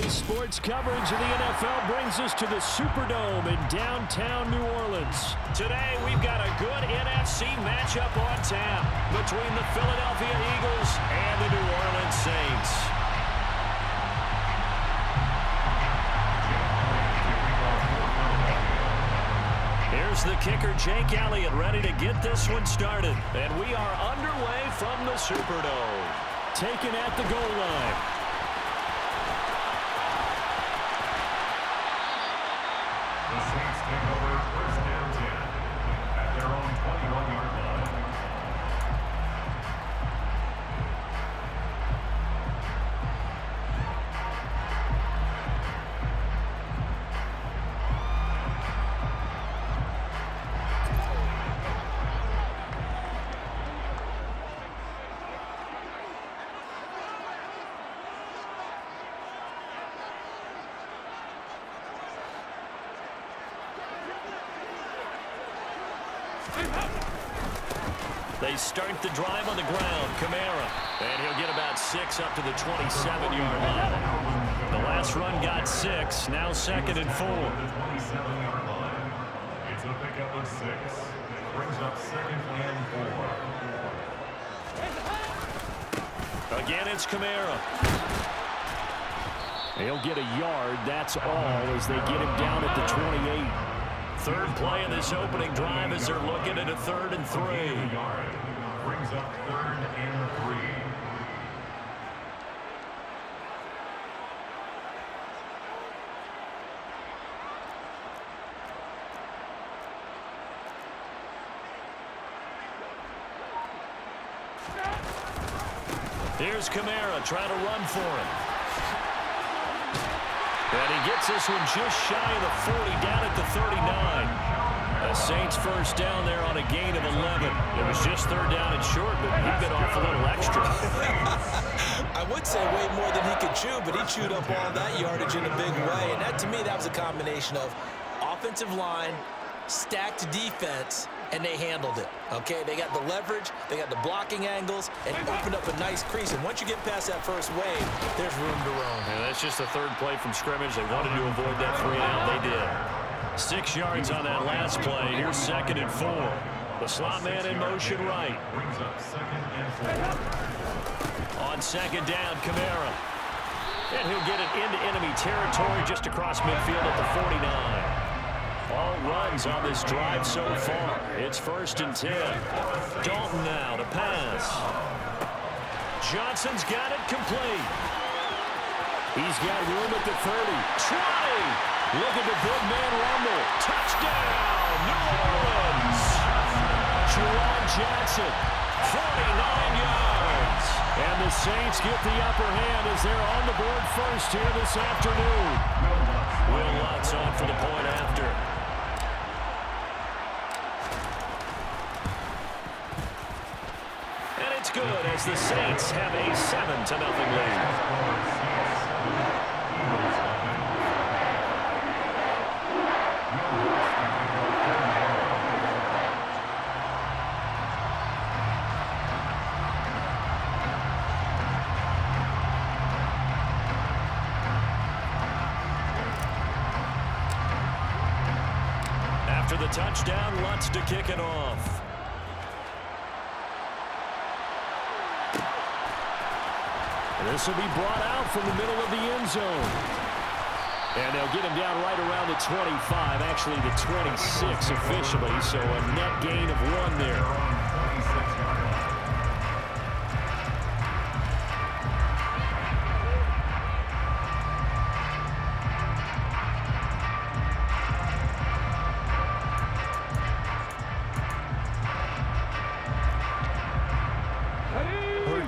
Sports coverage of the NFL brings us to the Superdome in downtown New Orleans. Today, we've got a good NFC matchup on tap between the Philadelphia Eagles and the New Orleans Saints. Here's the kicker, Jake Elliott, ready to get this one started. And we are underway from the Superdome. Taken at the goal line. The Saints take over first down 10 at their own 21-yard line. They start the drive on the ground. Kamara. And he'll get about 6 up to the 27-yard line. The last run got 6. Now 2nd and 4. The 27-yard line. It's a pickup of 6. Brings up 2nd and 4. Again, it's Kamara. He'll get a yard. That's all as they get him down at the 28. Third play of this opening drive as they're looking at a 3rd and 3. Brings up 3rd and 3. Here's Kamara trying to run for him. And he gets this one just shy of the 40, down at the 39. The Saints first down there on a gain of 11. It was just 3rd down and short, but he bit off a little extra. I would say way more than he could chew, but he chewed up all that yardage in a big way. And that, to me, that was a combination of offensive line, stacked defense, and they handled it. Okay, they got the leverage, they got the blocking angles, and opened up a nice crease. And once you get past that first wave, there's room to roam. And that's just the 3rd play from scrimmage. They wanted to avoid that 3-and-out. They did. 6 yards on that last play. Here's 2nd and 4. The slot man in motion right. Brings up 2nd and 4. On 2nd down, Kamara. And he'll get it into enemy territory just across midfield at the 49. All runs on this drive so far. It's 1st and 10. Dalton now to pass. Johnson's got it complete. He's got room at the 30. 20. Look at the big man rumble. Touchdown, New Orleans. Jerome Johnson, 49 yards. And the Saints get the upper hand as they're on the board first here this afternoon. Will Lutz on for the point after. And it's good as the Saints have a 7-0 lead. After the touchdown, Lutz to kick it off. This will be brought out from the middle of the end zone. And they'll get him down right around the 25, actually the 26 officially, so a net gain of 1 there.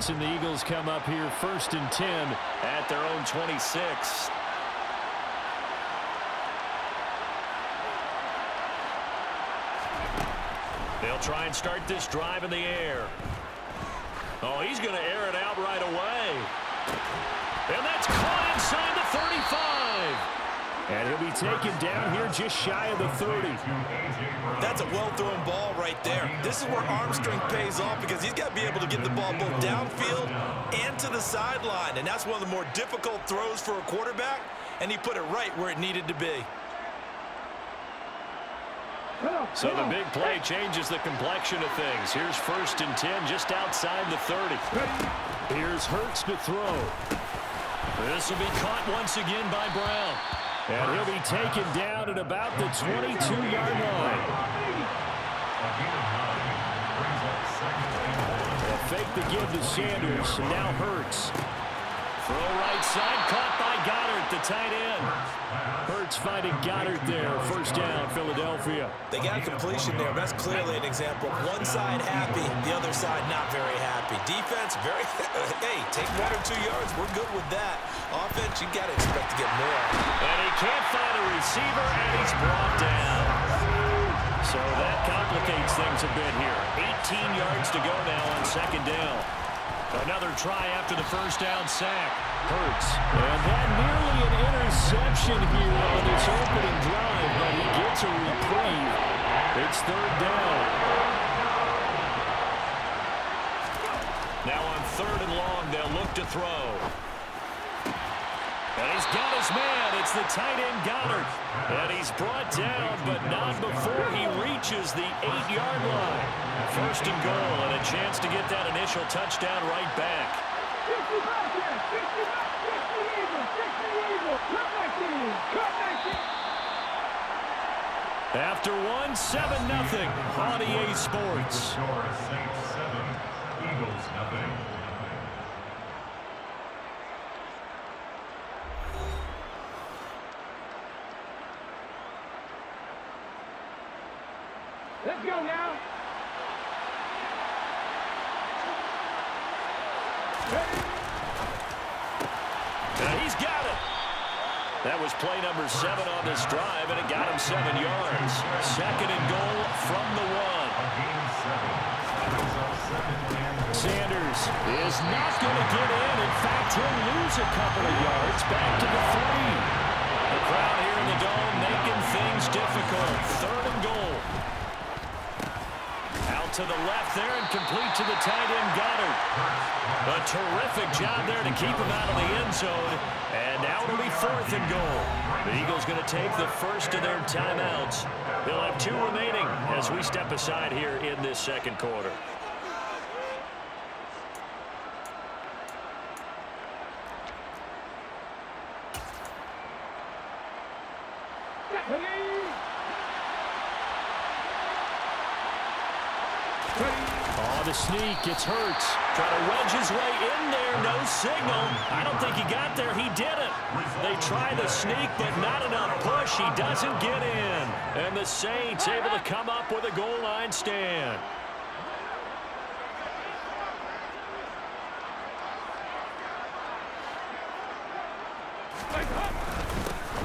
And the Eagles come up here 1st and 10 at their own 26. They'll try and start this drive in the air. Oh, he's going to air it out right away. And that's caught inside the 35. And he'll be taken down here just shy of the 30. That's a well-thrown ball right there. This is where arm strength pays off because he's got to be able to get the ball both downfield and to the sideline. And that's one of the more difficult throws for a quarterback, and he put it right where it needed to be. So the big play changes the complexion of things. Here's 1st and 10 just outside the 30. Here's Hurts to throw. This will be caught once again by Brown. And he'll be taken down at about the 22-yard line. A fake the give to Sanders, and now Hurts. Throw right side, caught by Goddard, the tight end. Hurts finding Goddard there. 1st down, Philadelphia. They got a completion there. That's clearly an example of one side happy, the other side not very happy. Defense, very, hey, take 1 or 2 yards. We're good with that. Offense, you got to expect to get more. And he can't find a receiver, and he's brought down. So that complicates things a bit here. 18 yards to go now on 2nd down. Another try after the 1st down sack. Hurts. And that nearly an interception here on this opening drive, but he gets a reprieve. It's 3rd down. Now on 3rd and long, they'll look to throw. And he's got his man. It's the tight end Goddard. And he's brought down, but not before he reaches the 8-yard line. 1st and goal, and a chance to get that initial touchdown right back. After one, 7-0 on EA Sports. Saints 7, Eagles 0. Let's go now. And he's got it. That was play number 7 on this drive, and it got him 7 yards. 2nd and goal from the 1. Sanders is not going to get in. In fact, he'll lose a couple of yards back to the 3. The crowd here in the Dome making things difficult. 3rd and goal. Out to the left there and complete to the tight end Goddard. A terrific job there to keep him out of the end zone. And now it'll be 4th and goal. The Eagles going to take the first of their timeouts. They'll have 2 remaining as we step aside here in this 2nd quarter. Oh, the sneak. It's Hurts. Trying to wedge his way in there. No signal. I don't think he got there. He didn't. They try the sneak, but not enough push. He doesn't get in. And the Saints able to come up with a goal line stand.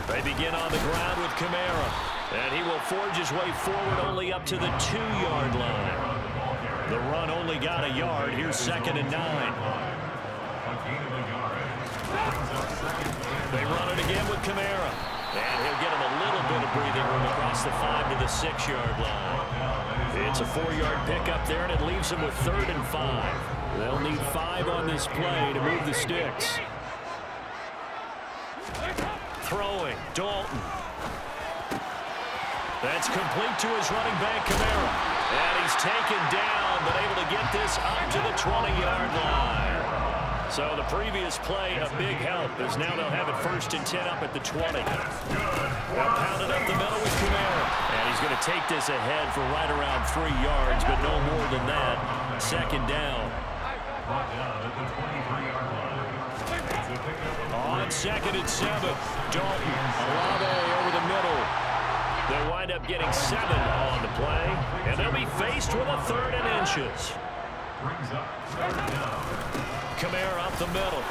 They begin on the ground with Kamara. And he will forge his way forward only up to the 2-yard line. The run only got a yard. Here's 2nd and 9. They run it again with Kamara. And he'll get him a little bit of breathing room across the 5 to the 6-yard line. It's a 4-yard pickup there, and it leaves him with 3rd and 5. They'll need 5 on this play to move the sticks. Throwing, Dalton. That's complete to his running back, Kamara. And he's taken down, but able to get this up to the 20-yard line. So the previous play, a big help, as now they'll have it 1st and 10 up at the 20. They'll pound it up the middle with Kamara. And he's going to take this ahead for right around 3 yards, but no more than that. 2nd down. On 2nd and 7, Dalton, Olave over the middle. They'll wind up getting 7 on the play, and they'll be faced with a 3rd and inches. Kamara up the middle.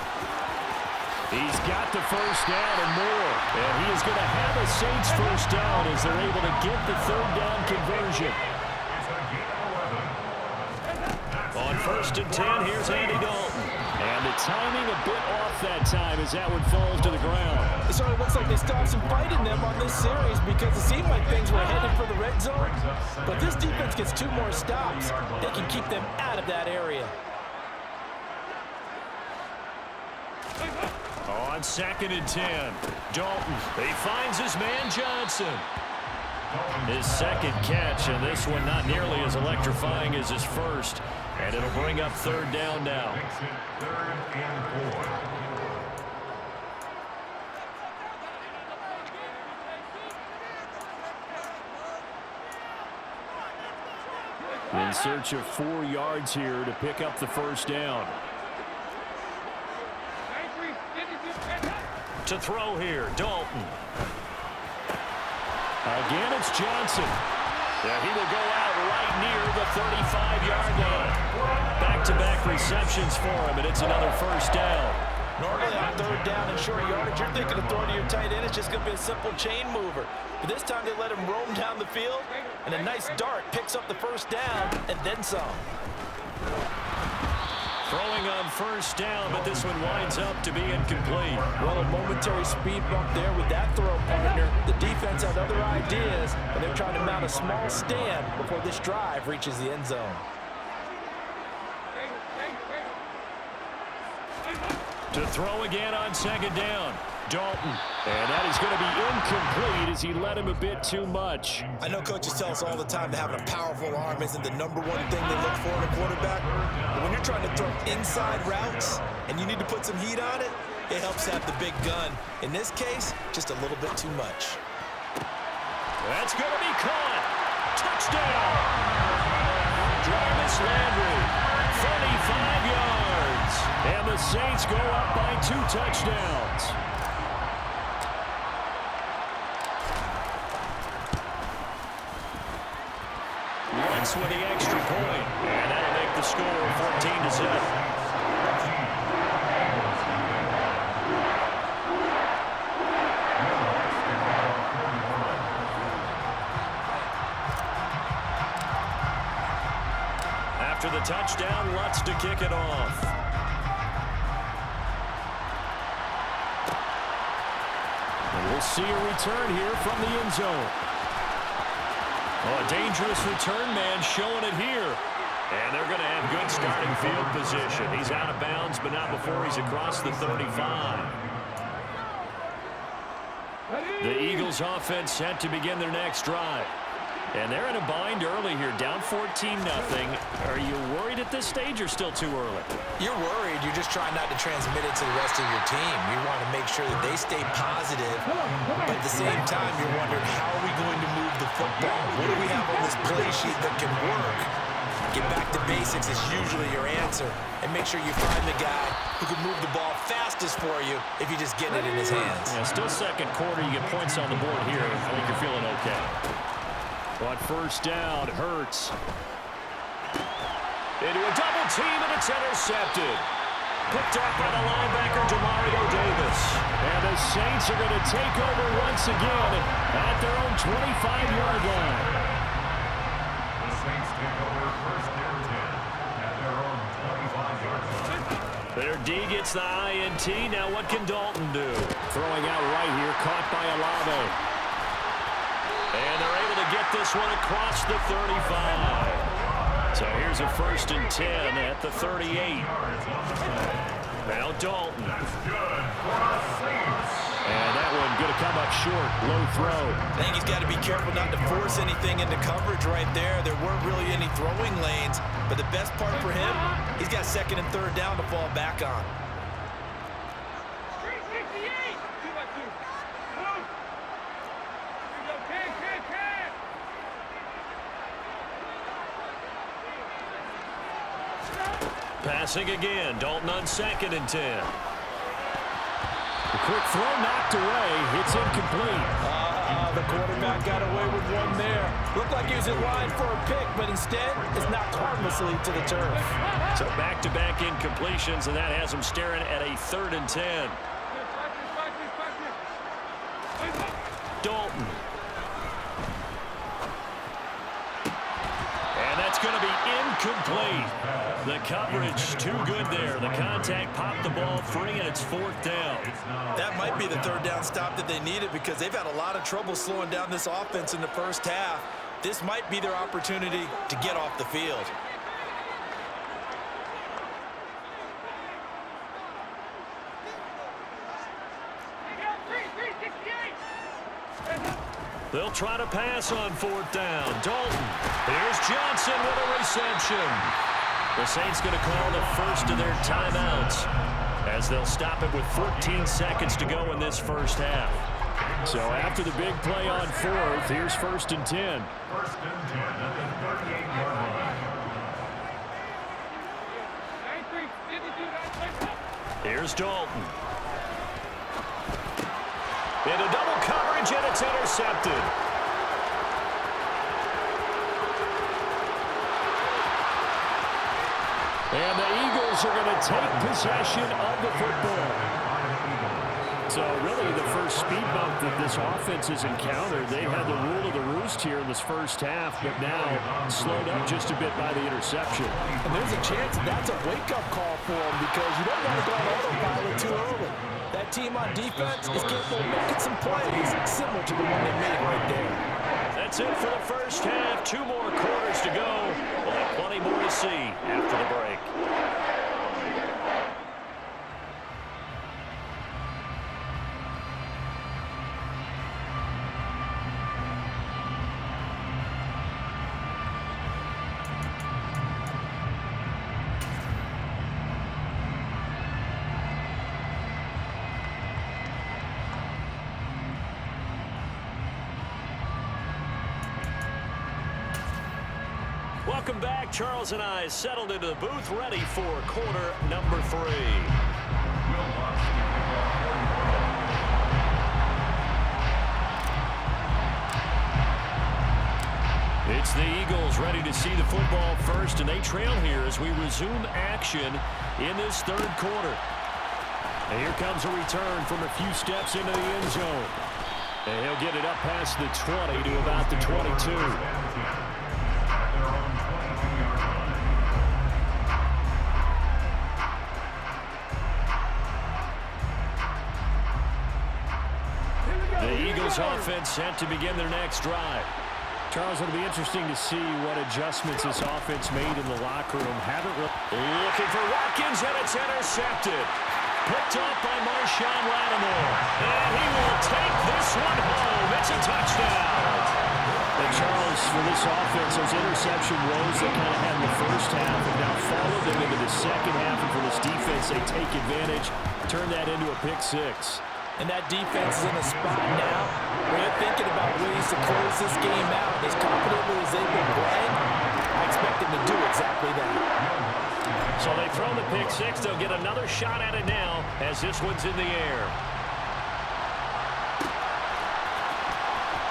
He's got the 1st down and more, and he is going to have a Saints 1st down as they're able to get the 3rd down conversion. On 1st and 10, here's Andy Dalton. And And the timing a bit off that time as that one falls to the ground. It sort of looks like they still have some fight in them on this series because it seemed like things were headed for the red zone. But this defense gets 2 more stops. They can keep them out of that area. On 2nd and 10, Dalton. He finds his man Johnson. His second catch, and this one not nearly as electrifying as his first. And it'll bring up 3rd down now. In search of 4 yards here to pick up the 1st down. To throw here, Dalton. Again, it's Johnson. Yeah, he will go out right near the 35-yard line. Back-to-back receptions for him, and it's another 1st down. Normally on 3rd down and short yardage, you're thinking of throwing to your tight end. It's just going to be a simple chain mover. But this time they let him roam down the field, and a nice dart picks up the 1st down and then some. Throwing on 1st down, but this one winds up to be incomplete. Well, a momentary speed bump there with that throw, partner. The defense had other ideas, and they're trying to mount a small stand before this drive reaches the end zone. To throw again on 2nd down, Dalton. And that is going to be incomplete as he led him a bit too much. I know coaches tell us all the time that having a powerful arm isn't the #1 thing they look for in a quarterback. But when you're trying to throw inside routes and you need to put some heat on it, it helps have the big gun. In this case, just a little bit too much. That's going to be caught. Touchdown. Jarvis Landry, 35 yards. And the Saints go up by 2 touchdowns. Once with the extra point, and that'll make the score 14-7. After the touchdown, Lutz to kick it off. And we'll see a return here from the end zone. Oh, a dangerous return man showing it here. And they're going to have good starting field position. He's out of bounds, but not before he's across the 35. The Eagles offense set to begin their next drive. And they're in a bind early here, down 14-0. Are you worried at this stage or still too early? You're worried. You're just trying not to transmit it to the rest of your team. You want to make sure that they stay positive. But at the same time, you're wondering, how are we going to move the football? What do we have on this play sheet that can work? Get back to basics is usually your answer. And make sure you find the guy who can move the ball fastest for you if you just get it in his hands. Yeah, still 2nd quarter. You get points on the board here. I think you're feeling okay. On 1st down, Hurts. Into a double team, and it's intercepted. Picked up by the linebacker, Demario Davis. And the Saints are going to take over once again at their own 25-yard line. The Saints take over 1st and 10 at their own 25-yard line. Their D gets the INT. Now what can Dalton do? Throwing out right here, caught by Olave. And they're able to get this one across the 35. So here's a 1st and 10 at the 38. Now Dalton. And that one going to come up short. Low throw. I think he's got to be careful not to force anything into coverage right there. There weren't really any throwing lanes. But the best part for him, he's got 2nd and 3rd down to fall back on. Passing again. Dalton on 2nd and 10. The quick throw knocked away. It's incomplete. The quarterback got away with one there. Looked like he was in line for a pick, but instead it's knocked harmlessly to the turf. So back-to-back incompletions, and that has him staring at a 3rd and 10. Dalton. And that's going to be incomplete. The coverage too good there. The contact popped the ball free, and it's 4th down. That might be the 3rd down stop that they needed because they've had a lot of trouble slowing down this offense in the first half. This might be their opportunity to get off the field. They'll try to pass on 4th down. Dalton. Here's Johnson with a reception. The Saints going to call the first of their timeouts as they'll stop it with 14 seconds to go in this first half. So after the big play on 4th, here's 1st and 10. 1st and 10 at the 38-yard line. Here's Dalton. Into double coverage, and it's intercepted. And the Eagles are going to take possession of the football. So really the first speed bump that this offense has encountered. They had the rule of the roost here in this first half, but now slowed up just a bit by the interception. And there's a chance that's a wake-up call for them because you don't want to go on autopilot too early. That team on defense is capable of making some plays similar to the one they made right there. That's it for the first half. 2 more quarters to go. We'll have plenty more to see after the break. Welcome back. Charles and I settled into the booth, ready for quarter number 3. It's the Eagles ready to see the football first, and they trail here as we resume action in this 3rd quarter. And here comes a return from a few steps into the end zone. And he'll get it up past the 20 to about the 22. The Eagles offense set to begin their next drive. Charles, it'll be interesting to see what adjustments this offense made in the locker room. Looking for Watkins, and it's intercepted. Picked up by Marshawn Lattimore. And he will take this one home. It's a touchdown. And Charles, for this offense, those interception woes they kind of had in the first half have now followed them into the second half. And for this defense, they take advantage, turn that into a pick 6. And that defense is in a spot now where they're thinking about ways to close this game out. As confidently as they've been playing, I expect them to do exactly that. So they throw the pick 6. They'll get another shot at it now as this one's in the air.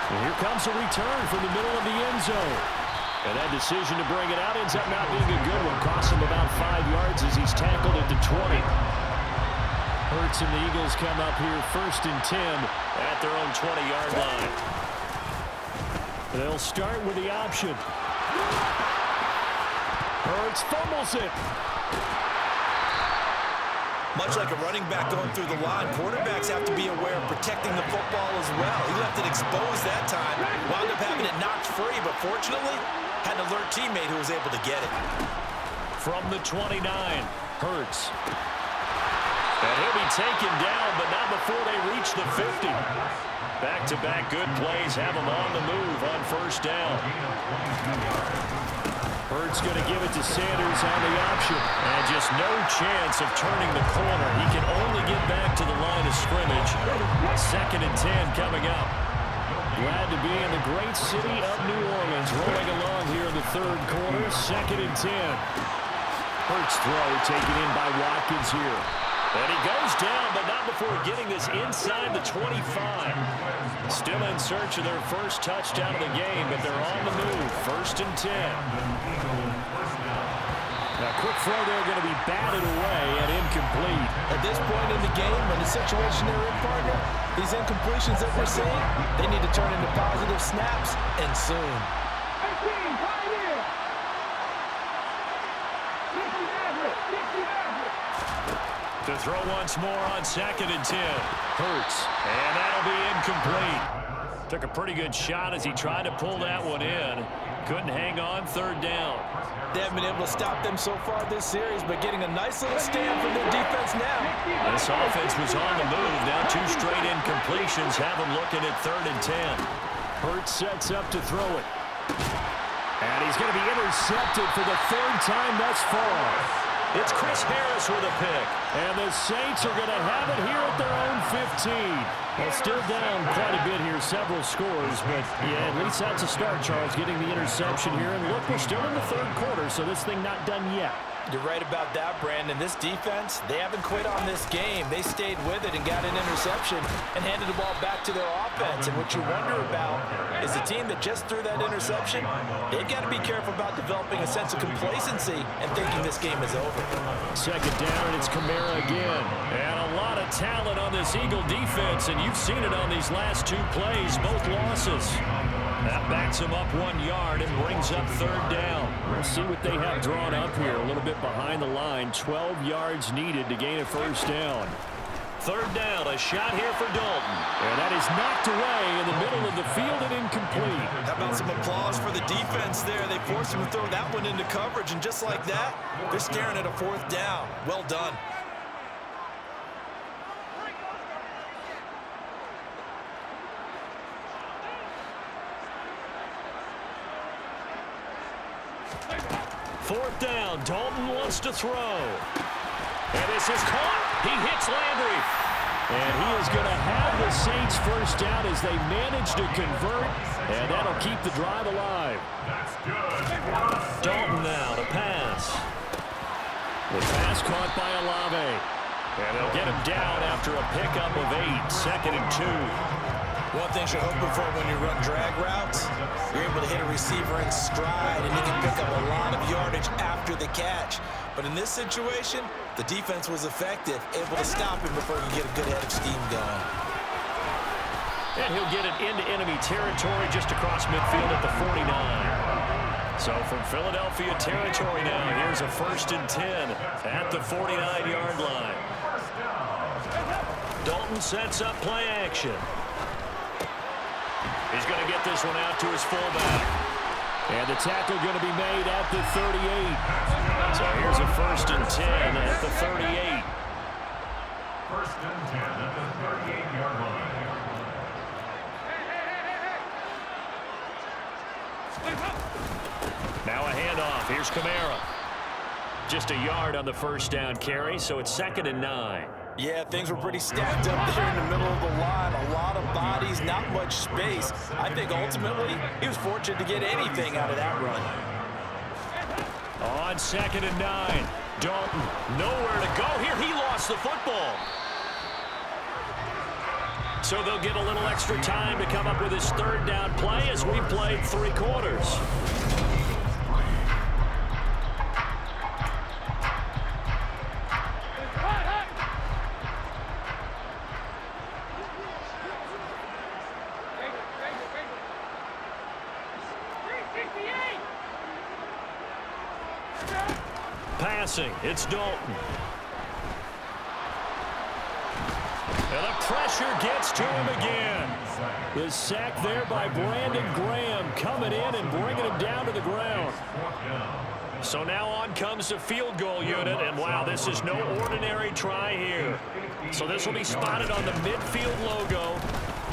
And here comes a return from the middle of the end zone. And that decision to bring it out ends up not being a good one. Costs him about 5 yards as he's tackled at the 20. Hurts and the Eagles come up here 1st and 10 at their own 20-yard line. They'll start with the option. Hurts fumbles it. Much like a running back going through the line, quarterbacks have to be aware of protecting the football as well. He left it exposed that time, wound up having it knocked free, but fortunately, had an alert teammate who was able to get it. From the 29, Hurts. And he'll be taken down, but not before they reach the 50. Back-to-back good plays have him on the move on 1st down. Hurts going to give it to Sanders on the option. And just no chance of turning the corner. He can only get back to the line of scrimmage. 2nd and 10 coming up. Glad to be in the great city of New Orleans. Rolling along here in the 3rd quarter. 2nd and 10. Hurts throw taken in by Watkins here. And he goes down, but not before getting this inside the 25. Still in search of their first touchdown of the game, but they're on the move. 1st and 10. A quick throw there going to be batted away and incomplete. At this point in the game, in the situation they're in, partner, these incompletions that we're seeing, they need to turn into positive snaps, and soon. To throw once more on 2nd and 10. Hurts. And that'll be incomplete. Took a pretty good shot as he tried to pull that one in. Couldn't hang on 3rd down. They haven't been able to stop them so far this series, but getting a nice little stand from their defense now. This offense was on the move. Now 2 straight incompletions have them looking at 3rd and 10. Hurts sets up to throw it. And he's going to be intercepted for the 3rd time thus far. It's Chris Harris with a pick. And the Saints are going to have it here at their own 15. Well, still down quite a bit here, several scores. But, yeah, at least that's a start, Charles, getting the interception here. And look, we're still in the 3rd quarter, so this thing not done yet. You're right about that, Brandon. This defense, they haven't quit on this game. They stayed with it and got an interception and handed the ball back to their offense. And what you wonder about is the team that just threw that interception, they've got to be careful about developing a sense of complacency and thinking this game is over. 2nd down, and it's Kamara again. And a lot of talent on this Eagle defense, and you've seen it on these last 2 plays, both losses. That backs him up 1 yard and brings up 3rd down. We'll see what they have drawn up here. A little bit behind the line. 12 yards needed to gain a 1st down. 3rd down, a shot here for Dalton. And that is knocked away in the middle of the field and incomplete. How about some applause for the defense there? They forced him to throw that one into coverage, and just like that, they're staring at a 4th down. Well done. Fourth down, Dalton wants to throw. And this is caught. He hits Landry. And he is going to have the Saints 1st down as they manage to convert. And that'll keep the drive alive. Dalton now to pass. The pass caught by Olave. And they'll get him down after a pickup of 8. 2nd and 2. One thing you're hoping for when you run drag routes, you're able to hit a receiver in stride, and he can pick up a lot of yardage after the catch. But in this situation, the defense was effective, able to stop him before he could get a good head of steam going. And he'll get it into enemy territory just across midfield at the 49. So from Philadelphia territory now, here's a 1st and 10 at the 49-yard line. Dalton sets up play action. He's going to get this one out to his fullback. And the tackle going to be made at the 38. So here's a 1st and 10 at the 38. 1st and 10 at the 38-yard line. Now a handoff. Here's Kamara. Just a yard on the 1st down carry, so it's 2nd and 9. Yeah, things were pretty stacked up there in the middle of the line. A lot of bodies, not much space. I think ultimately he was fortunate to get anything out of that run. On 2nd and 9. Dalton, nowhere to go here. He lost the football. So they'll get a little extra time to come up with his 3rd down play as we've played 3 quarters. Passing, it's Dalton. And the pressure gets to him again. The sack there by Brandon Graham coming in and bringing him down to the ground. So now on comes the field goal unit, and wow, this is no ordinary try here. So this will be spotted on the midfield logo.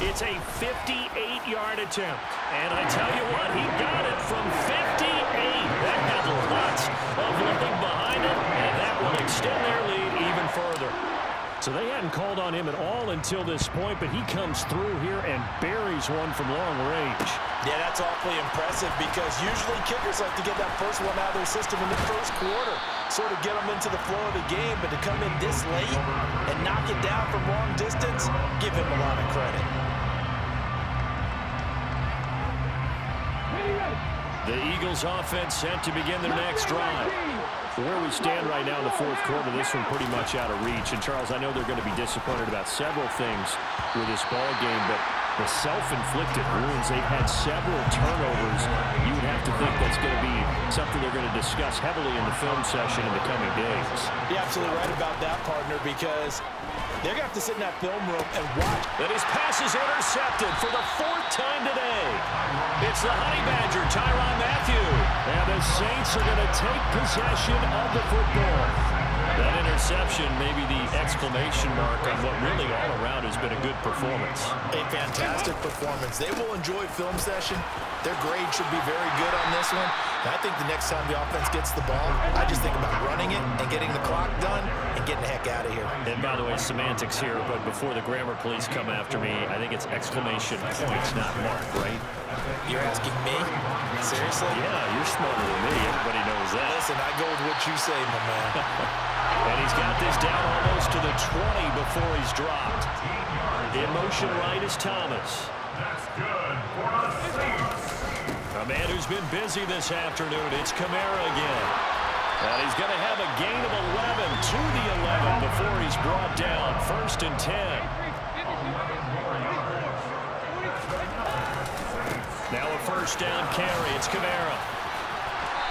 It's a 58-yard attempt. And I tell you what, he got it from 58. That had lots of leg behind it, and that will extend their lead even further. So they hadn't called on him at all until this point, but he comes through here and buries one from long range. Yeah, that's awfully impressive because usually kickers like to get that first one out of their system in the 1st quarter, sort of get them into the flow of the game, but to come in this late and knock it down from long distance, give him a lot of credit. The Eagles offense set to begin their next drive. Where we stand right now in the 4th quarter, this one pretty much out of reach. And, Charles, I know they're going to be disappointed about several things with this ball game, but The self-inflicted wounds, they've had several turnovers. You would have to think that's going to be something they're going to discuss heavily in the film session in the coming days. You're absolutely right about that, partner, because they're going to have to sit in that film room and watch. And his pass is intercepted for the 4th time today. It's the Honey Badger, Tyrann Mathieu. And the Saints are going to take possession of the football. That interception may be the exclamation mark on what really all around has been a good performance. A fantastic performance. They will enjoy film session. Their grade should be very good on this one. And I think the next time the offense gets the ball, I just think about running it and getting the clock done and getting the heck out of here. And by the way, semantics here, but before the grammar police come after me, I think it's exclamation points, not mark, right? You're asking me? Seriously? Yeah, you're smarter than me. Everybody knows that. Listen, I go with what you say, my man. And he's got this down almost to the 20 before he's dropped. In motion right is Thomas. That's good for the Saints. A man who's been busy this afternoon. It's Kamara again. And he's going to have a gain of 11 to the 11 before he's brought down. 1st and 10. Now a 1st down carry. It's Kamara.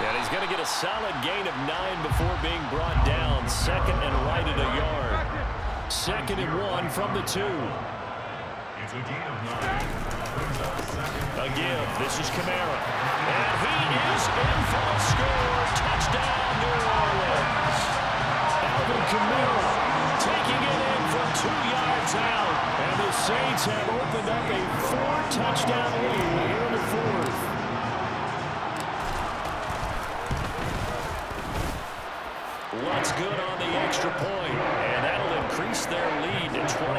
And he's going to get a solid gain of 9 before being brought down. 2nd and right at a yard. 2nd and 1 from the 2. It's a gain of 9. A give. This is Kamara. And he is in for a score. Touchdown, New Orleans. Alvin Kamara taking it in from 2 yards out. And the Saints have opened up a 4-touchdown lead here in the 4th. What's good on the extra point, and that'll increase their lead to 28.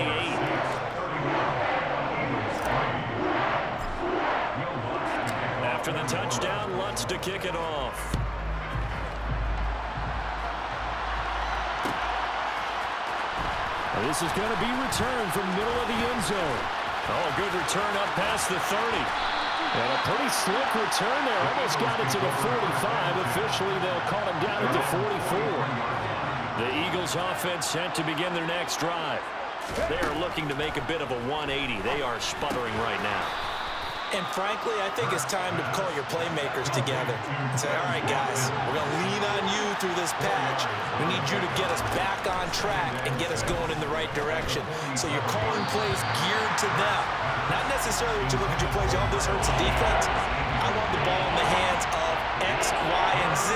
After the touchdown, Lutz to kick it off. Well, this is going to be returned from the middle of the end zone. Oh, a good return up past the 30. And a pretty slick return there. Almost got it to the 45. Officially, they'll call him down at the 44. The Eagles offense set to begin their next drive. They are looking to make a bit of a 180. They are sputtering right now. And frankly, I think it's time to call your playmakers together and say, all right, guys, we're going to lean on you through this patch. We need you to get us back on track and get us going in the right direction. So you're calling plays geared to them. Not necessarily when you look at your plays, oh, this hurts the defense. I want the ball in the hands of X, Y, and Z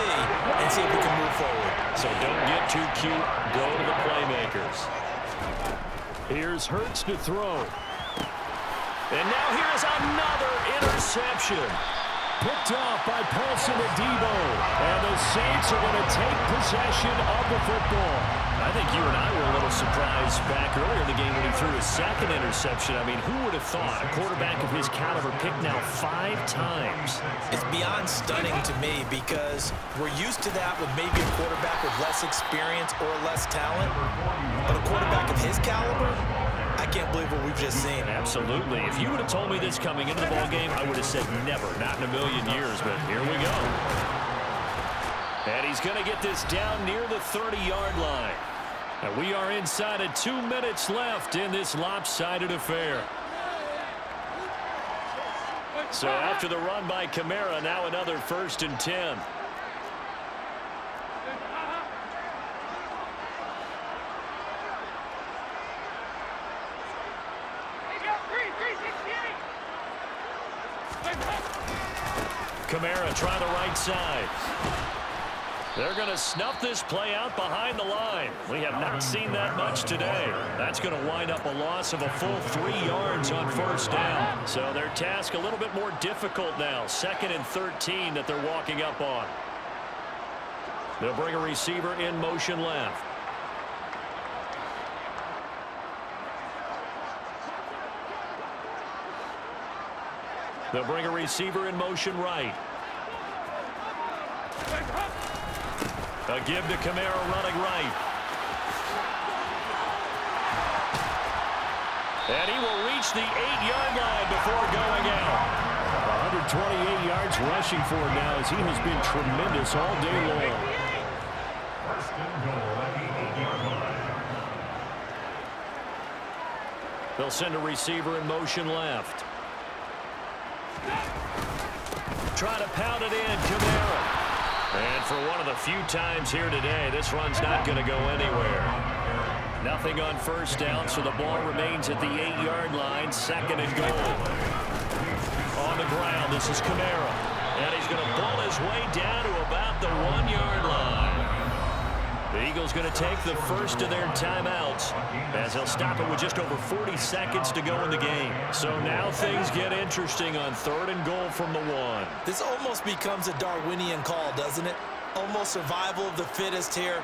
and see if we can move forward. So don't get too cute. Go to the playmakers. Here's Hurts to throw. And now here's another interception. Picked off by Paulson Adebo. And the Saints are going to take possession of the football. I think you and I were a little surprised back earlier in the game when he threw his 2nd interception. I mean, who would have thought a quarterback of his caliber picked now 5 times? It's beyond stunning to me because we're used to that with maybe a quarterback with less experience or less talent. But a quarterback of his caliber, I can't believe what we've just seen. Absolutely. If you would have told me this coming into the ballgame, I would have said never, not in a million years, but here we go. And he's going to get this down near the 30-yard line. And we are inside of 2 minutes left in this lopsided affair. So after the run by Kamara, now another 1st and 10. Kamara trying the right side. They're going to snuff this play out behind the line. We have not seen that much today. That's going to wind up a loss of a full 3 yards on 1st down. So their task a little bit more difficult now. 2nd and 13 that they're walking up on. They'll bring a receiver in motion left. They'll bring a receiver in motion right. A give to Kamara running right. And he will reach the 8-yard line before going out. 128 yards rushing for him now as he has been tremendous all day long. 1st and goal at the 8-yard line. They'll send a receiver in motion left. Try to pound it in, Kamara. And for one of the few times here today, this run's not going to go anywhere. Nothing on first down, so the ball remains at the 8-yard line, 2nd and goal. On the ground, this is Kamara. And he's going to ball his way down to about the 1-yard line. The Eagles going to take the first of their timeouts as they'll stop it with just over 40 seconds to go in the game. So now things get interesting on 3rd and goal from the 1. This almost becomes a Darwinian call, doesn't it? Almost survival of the fittest here.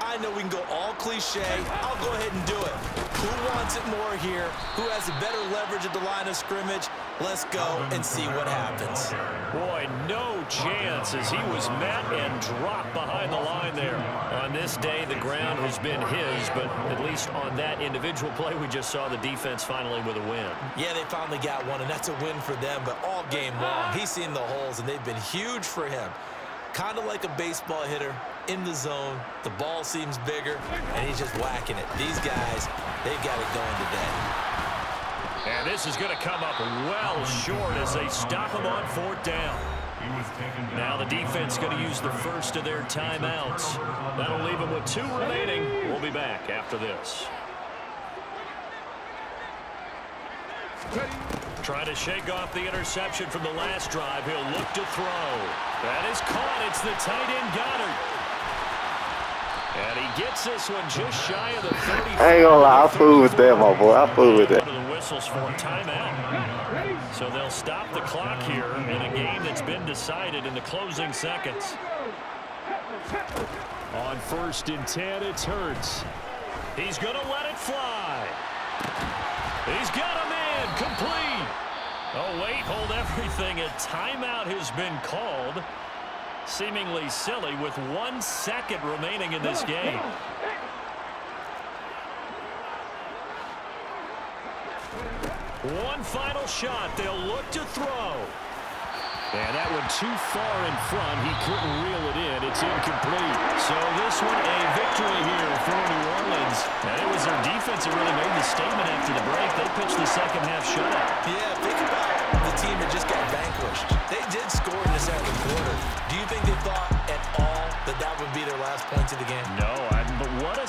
I know we can go all cliche. I'll go ahead and do it. Who wants it more here? Who has a better leverage at the line of scrimmage? Let's go and see what happens. Boy, no chance as he was met and dropped behind the line there. On this day, the ground has been his, but at least on that individual play, we just saw the defense finally with a win. Yeah, they finally got one, and that's a win for them, but all game long, he's seen the holes, and they've been huge for him. Kind of like a baseball hitter in the zone. The ball seems bigger, and he's just whacking it. These guys, they've got it going today. And this is going to come up well short as they stop him on 4th down. Now the defense going to use the first of their timeouts. That'll leave them with 2 remaining. We'll be back after this. Trying to shake off the interception from the last drive. He'll look to throw. That is caught. It's the tight end Goddard. And he gets this one just shy of the 30. I ain't gonna lie, I fool with that, my boy. I fool with that. The whistles for a timeout. So they'll stop the clock here in a game that's been decided in the closing seconds. On 1st and 10, it's Hurts. He's going to let it fly. He's got a man complete. Oh, wait, hold everything. A timeout has been called. Seemingly silly with 1 second remaining in this game. One final shot. They'll look to throw. And that one too far in front. He couldn't reel it in. It's incomplete. So this one a victory here for New Orleans. And it was their defense that really made the statement after the break. They pitched the second half shutout. Yeah, think about the team that just got vanquished. They did score in the 2nd quarter. Do you think they thought at all that that would be their last points of the game? No, but what a